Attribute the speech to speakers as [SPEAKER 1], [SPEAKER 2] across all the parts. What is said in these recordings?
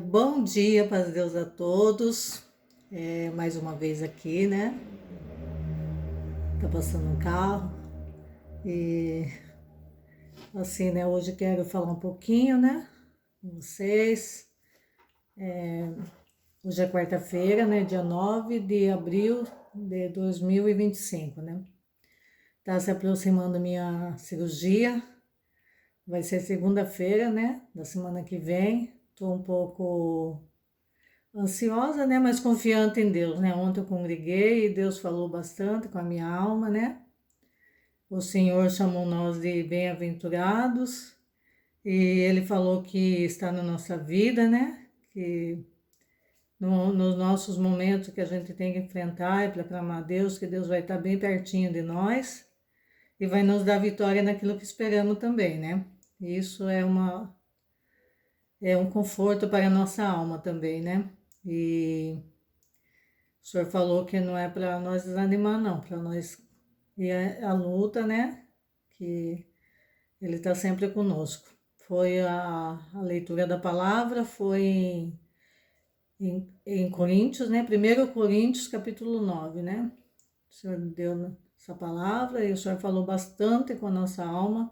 [SPEAKER 1] Bom dia, paz de Deus a todos. Mais uma vez aqui, né? Tá passando um carro e assim, né? Hoje quero falar um pouquinho, né? Com vocês. Hoje é quarta-feira, né? Dia 9 de abril de 2025, né? Tá se aproximando minha cirurgia. Vai ser segunda-feira, né? Da semana que vem. Tô um pouco ansiosa, né? Mas confiante em Deus, né? Ontem eu congreguei e Deus falou bastante com a minha alma, né? O Senhor chamou nós de bem-aventurados e Ele falou que está na nossa vida, né? Que nos nossos momentos que a gente tem que enfrentar e para clamar a Deus, que Deus vai estar bem pertinho de nós e vai nos dar vitória naquilo que esperamos também, né? Isso é um conforto para a nossa alma também, né? E o Senhor falou que não é para nós desanimar, não, para nós ir à luta, né? Que Ele está sempre conosco. Foi a leitura da palavra, foi em Coríntios, né? 1 Coríntios, capítulo 9, né? O Senhor deu essa palavra e o Senhor falou bastante com a nossa alma.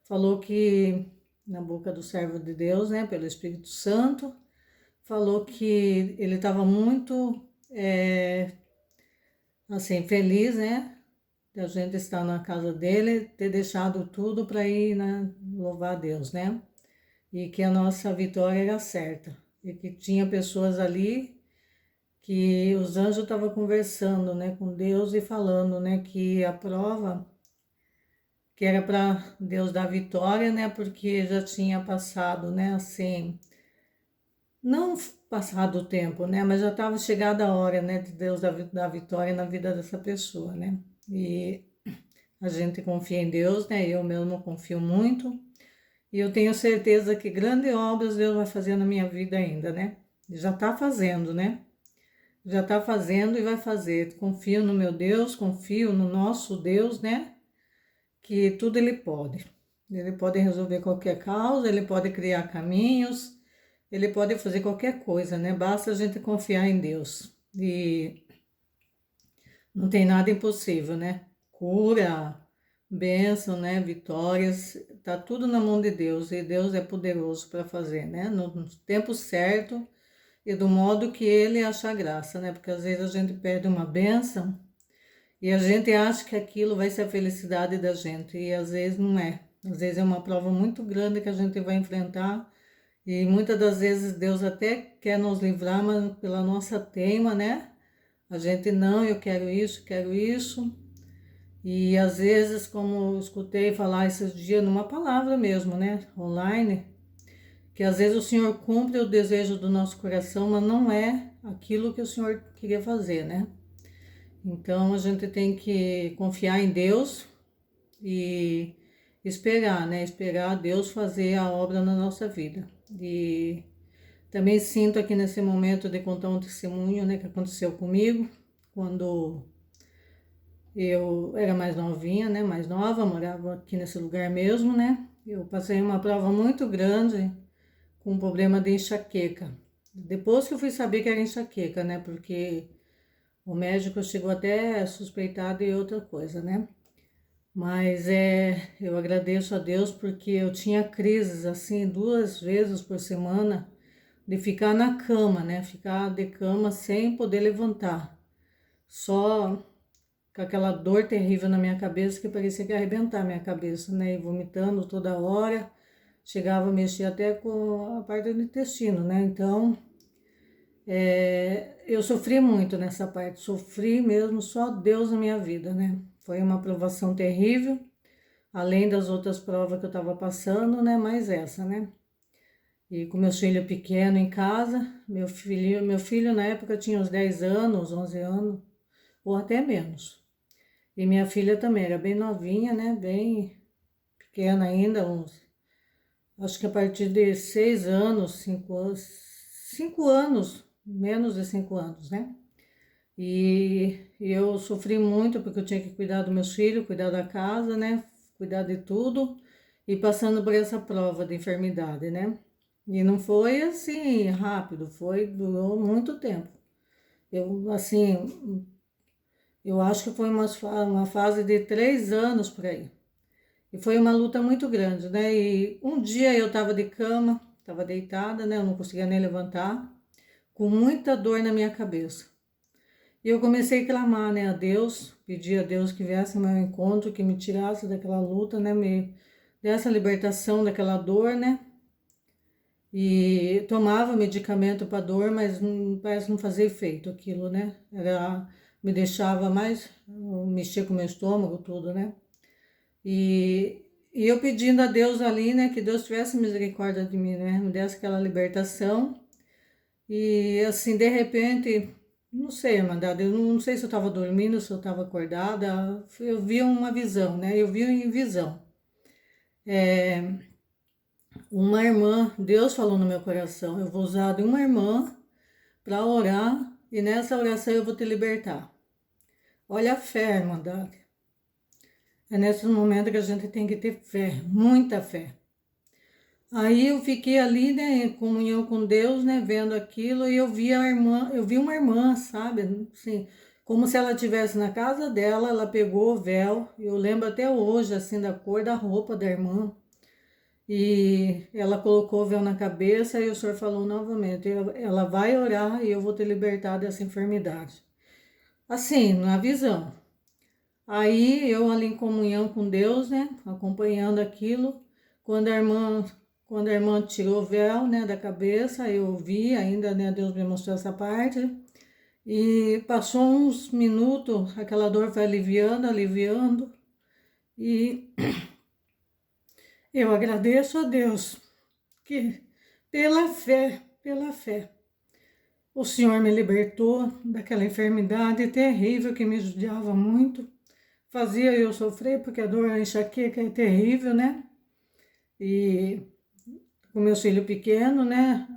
[SPEAKER 1] Falou que, na boca do servo de Deus, né? Pelo Espírito Santo, falou que ele estava muito, assim, feliz, né? De a gente estar na casa dele, ter deixado tudo para ir, né, louvar a Deus, né? E que a nossa vitória era certa. E que tinha pessoas ali que os anjos estavam conversando, né, com Deus e falando, né, que a prova que era para Deus dar vitória, né, porque já tinha passado, né, assim, não passado o tempo, né, mas já estava chegada a hora, né, de Deus dar vitória na vida dessa pessoa, né. E a gente confia em Deus, né, eu mesmo confio muito. E eu tenho certeza que grandes obras Deus vai fazer na minha vida ainda, né? Já está fazendo, né? Já está fazendo e vai fazer. Confio no meu Deus, confio no nosso Deus, né? Que tudo Ele pode. Ele pode resolver qualquer causa, Ele pode criar caminhos, Ele pode fazer qualquer coisa, né? Basta a gente confiar em Deus. E não tem nada impossível, né? Cura, bênção, né? Vitórias, tá tudo na mão de Deus e Deus é poderoso para fazer, né? No tempo certo e do modo que Ele acha graça, né? Porque às vezes a gente perde uma bênção e a gente acha que aquilo vai ser a felicidade da gente e às vezes não é. Às vezes é uma prova muito grande que a gente vai enfrentar e muitas das vezes Deus até quer nos livrar, mas pela nossa teima, né? A gente não, eu quero isso, quero isso. E às vezes, como eu escutei falar esses dias numa palavra mesmo, né, online, que às vezes o Senhor cumpre o desejo do nosso coração, mas não é aquilo que o Senhor queria fazer, né? Então a gente tem que confiar em Deus e esperar, né? Esperar Deus fazer a obra na nossa vida. E também sinto aqui nesse momento de contar um testemunho, né, que aconteceu comigo quando eu era mais novinha, né? Mais nova, morava aqui nesse lugar mesmo, né? Eu passei uma prova muito grande com um problema de enxaqueca. Depois que eu fui saber que era enxaqueca, né? Porque o médico chegou até a suspeitar de outra coisa, né? Mas eu agradeço a Deus porque eu tinha crises assim 2 vezes por semana de ficar na cama, né? Ficar de cama sem poder levantar. Só com aquela dor terrível na minha cabeça que parecia que ia arrebentar minha cabeça, né? E vomitando toda hora, chegava a mexer até com a parte do intestino, né? Então, eu sofri muito nessa parte, sofri mesmo, só Deus na minha vida, né? Foi uma provação terrível, além das outras provas que eu estava passando, né? Mais essa, né? E com meus filhos pequenos em casa, meu filho na época tinha uns 10 anos, 11 anos, ou até menos. E minha filha também era bem novinha, né? Bem pequena ainda, acho que a partir de 6 anos, 5 anos, 5 anos, menos de 5 anos, né? E eu sofri muito porque eu tinha que cuidar dos meus filhos, cuidar da casa, né? Cuidar de tudo e passando por essa prova de enfermidade, né? E não foi assim rápido, durou muito tempo. Eu, assim, eu acho que foi uma fase de 3 anos por aí. E foi uma luta muito grande, né? E um dia eu estava de cama, estava deitada, né? Eu não conseguia nem levantar, com muita dor na minha cabeça. E eu comecei a clamar, né, a Deus, pedir a Deus que viesse ao meu encontro, que me tirasse daquela luta, né, me desse a libertação daquela dor, né? E tomava medicamento para dor, mas parece não fazer efeito aquilo, né? Me deixava mais, mexer com o meu estômago, tudo, né? E eu pedindo a Deus ali, né, que Deus tivesse misericórdia de mim, né? Me desse aquela libertação. E assim, de repente, não sei, Amanda, eu não sei se eu estava dormindo, se eu estava acordada, eu vi uma visão, né? Eu vi em visão. Uma irmã, Deus falou no meu coração, eu vou usar de uma irmã para orar e nessa oração eu vou te libertar. Olha a fé, irmandade. É nesse momento que a gente tem que ter fé, muita fé. Aí eu fiquei ali, né, em comunhão com Deus, né, vendo aquilo, e eu vi a irmã, eu vi uma irmã, sabe, assim, como se ela estivesse na casa dela, ela pegou o véu, eu lembro até hoje, assim, da cor da roupa da irmã, e ela colocou o véu na cabeça, e o Senhor falou novamente, ela vai orar e eu vou te libertar dessa enfermidade. Assim, na visão. Aí eu ali em comunhão com Deus, né, acompanhando aquilo, quando a irmã, quando a irmã tirou o véu, né, da cabeça, eu vi ainda, né, Deus me mostrou essa parte, e passou uns minutos, aquela dor foi aliviando, aliviando, e eu agradeço a Deus que pela fé, o Senhor me libertou daquela enfermidade terrível que me judiava muito, fazia eu sofrer, porque a dor, a enxaqueca é terrível, né? E com meus filhos pequenos, né?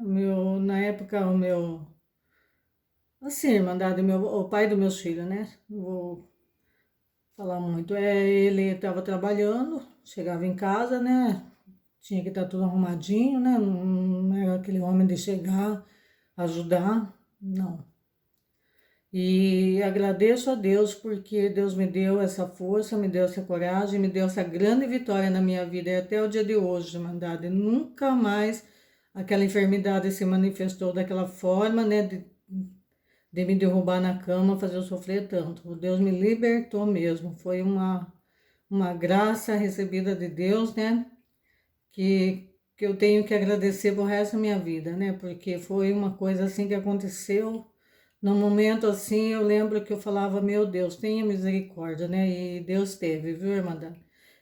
[SPEAKER 1] Na época, assim, irmandade, o pai dos meus filhos, né? Não vou falar muito. Ele estava trabalhando, chegava em casa, né? Tinha que estar tudo arrumadinho, né? Não era aquele homem de chegar, ajudar, não. E agradeço a Deus porque Deus me deu essa força, me deu essa coragem, me deu essa grande vitória na minha vida e até o dia de hoje, mandada. Nunca mais aquela enfermidade se manifestou daquela forma, né, de me derrubar na cama, fazer eu sofrer tanto. Deus me libertou mesmo. Foi uma graça recebida de Deus, né, que eu tenho que agradecer pro resto da minha vida, né, porque foi uma coisa assim que aconteceu. No momento assim, eu lembro que eu falava, meu Deus, tenha misericórdia, né? E Deus teve, viu, irmã?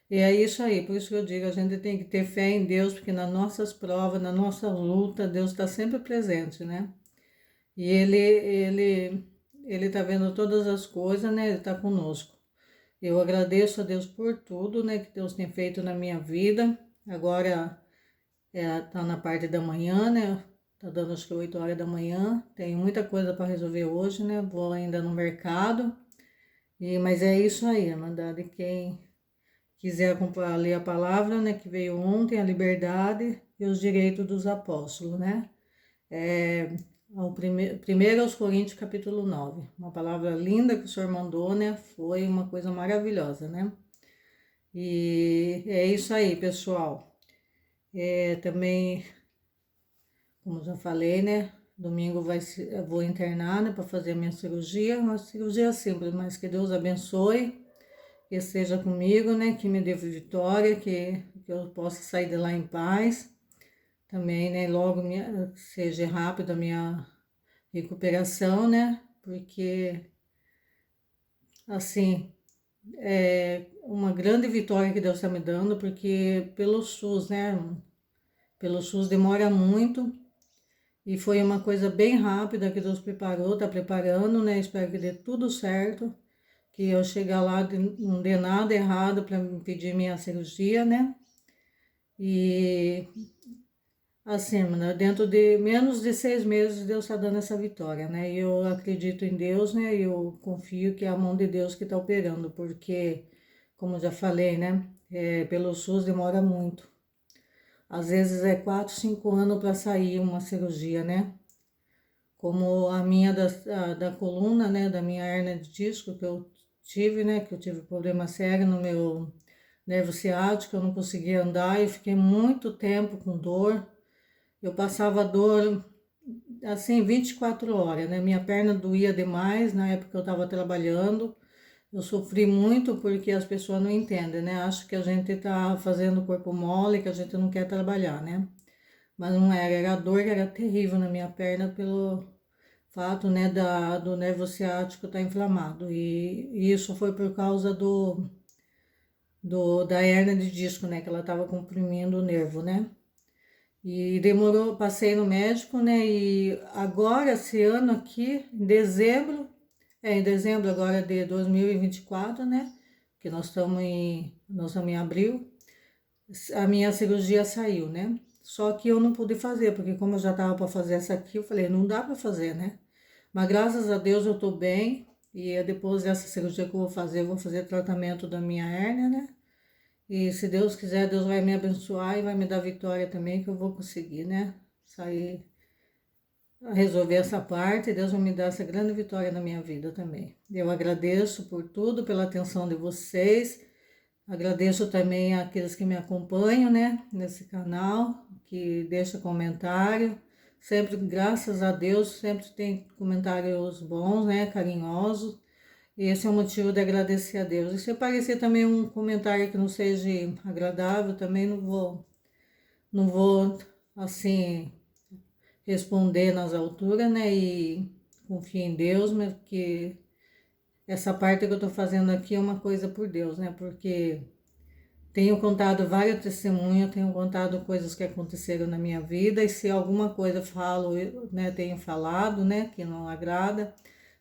[SPEAKER 1] E é isso aí, por isso que eu digo, a gente tem que ter fé em Deus, porque nas nossas provas, na nossa luta, Deus está sempre presente, né? E Ele tá vendo todas as coisas, né? Ele tá conosco. Eu agradeço a Deus por tudo, né? Que Deus tem feito na minha vida. Agora tá na parte da manhã, né? Tá dando acho que 8 horas da manhã. Tenho muita coisa para resolver hoje, né? Vou ainda no mercado. Mas é isso aí, Amanda. Quem quiser ler a palavra, né? Que veio ontem, a liberdade e os direitos dos apóstolos, né? Primeiro aos Coríntios, capítulo 9. Uma palavra linda que o senhor mandou, né? Foi uma coisa maravilhosa, né? E é isso aí, pessoal. Também, como já falei, né? Domingo eu vou internar, né, para fazer a minha cirurgia, uma cirurgia simples, mas que Deus abençoe, que esteja comigo, né, que me dê vitória, que eu possa sair de lá em paz. Também, né, logo seja rápida a minha recuperação, né, porque, assim, é uma grande vitória que Deus está me dando, porque pelo SUS, né, pelo SUS demora muito. E foi uma coisa bem rápida que Deus preparou, tá preparando, né? Espero que dê tudo certo, que eu chegar lá não dê nada errado para me pedir minha cirurgia, né? E assim, né? Dentro de menos de 6 meses Deus está dando essa vitória, né? E eu acredito em Deus, né? E eu confio que é a mão de Deus que está operando, porque, como já falei, né? Pelo SUS demora muito. às vezes é 4, 5 anos para sair uma cirurgia, né? Como a minha da coluna, né? Da minha hérnia de disco que eu tive, né? Que eu tive problema sério no meu nervo ciático, eu não conseguia andar e fiquei muito tempo com dor. Eu passava dor assim 24 horas, né? Minha perna doía demais na época que eu estava trabalhando. Eu sofri muito porque as pessoas não entendem, né? Acham que a gente tá fazendo corpo mole, que a gente não quer trabalhar, né? Mas não era, era a dor que era terrível na minha perna pelo fato, né, do nervo ciático estar inflamado. E isso foi por causa da hérnia de disco, né? Que ela estava comprimindo o nervo, né? E demorou, passei no médico, né? E agora, esse ano aqui, em dezembro agora de 2024, né? Que nós estamos em abril, a minha cirurgia saiu, né? Só que eu não pude fazer, porque como eu já tava para fazer essa aqui, eu falei, não dá para fazer, né? Mas graças a Deus eu tô bem, e depois dessa cirurgia que eu vou fazer tratamento da minha hérnia, né? E se Deus quiser, Deus vai me abençoar e vai me dar vitória também, que eu vou conseguir, né? Sair, resolver essa parte, e Deus vai me dar essa grande vitória na minha vida também. Eu agradeço por tudo, pela atenção de vocês. Agradeço também àqueles que me acompanham, né, nesse canal, que deixa comentário. Sempre, graças a Deus, sempre tem comentários bons, né, carinhosos. E esse é o motivo de agradecer a Deus. E se aparecer também um comentário que não seja agradável, também não vou assim, responder nas alturas, né, e confio em Deus, mas que essa parte que eu tô fazendo aqui é uma coisa por Deus, né, porque tenho contado vários testemunhos, tenho contado coisas que aconteceram na minha vida, e se alguma coisa falo, né, tenho falado, né, que não agrada,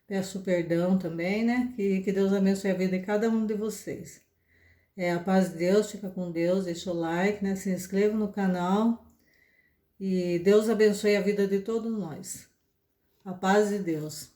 [SPEAKER 1] peço perdão também, né, que Deus abençoe a vida de cada um de vocês. A paz de Deus, fica com Deus, deixa o like, né, se inscreva no canal, e Deus abençoe a vida de todos nós. A paz de Deus.